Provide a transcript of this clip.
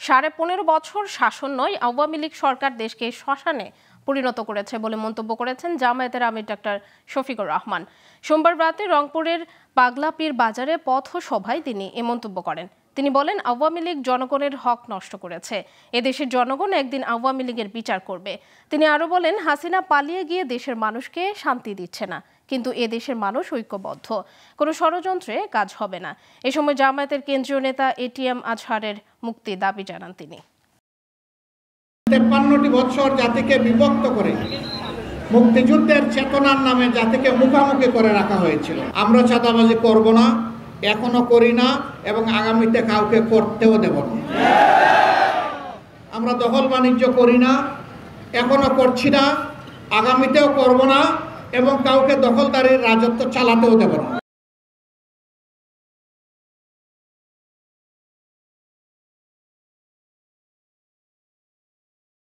15.5 বছর শাসন নয়, আওয়ামী লীগ সরকার দেশকে শ্মশানে পরিণত করেছে বলে মন্তব্য করেছেন জামায়াতের আমির ডক্টর শফিকুর রহমান। সোমবার রাতে রংপুরের পাগলাপীর বাজারে পথসভায় তিনি এ মন্তব্য করেন। তিনি বলেন, আওয়ামী লীগ জনগণের হক নষ্ট করেছে। এদেশের জনগণ একদিন আওয়ামী লীগের বিচার করবে। তিনি আরো বলেন, হাসিনা পালিয়ে গিয়ে দেশের মানুষকে শান্তি দিচ্ছে না, কিন্তু এ দেশের মানুষ ঐক্যবদ্ধ, কোনো ষড়যন্ত্রে কাজ হবে না। এ সময় জামায়াতের কেন্দ্রীয় নেতা এটিএম আজহারের মুক্তি দাবি জানান তিনি। 53টি বছর জাতিকে বিভক্ত করে মুক্তিযুদ্ধের চেতনার নামে জাতিকে মুখোমুখি করে রাখা হয়েছিল। আমরা চাঁদাবাজি করব না, এখনো করি না এবং আগামীতে কাউকে করতেও দেব না। আমরা দখল বাণিজ্য করি না, এখনো করছি না, আগামীতেও করব না এবং কাউকে দখলদারির রাজত্ব চালাতেও দেব না।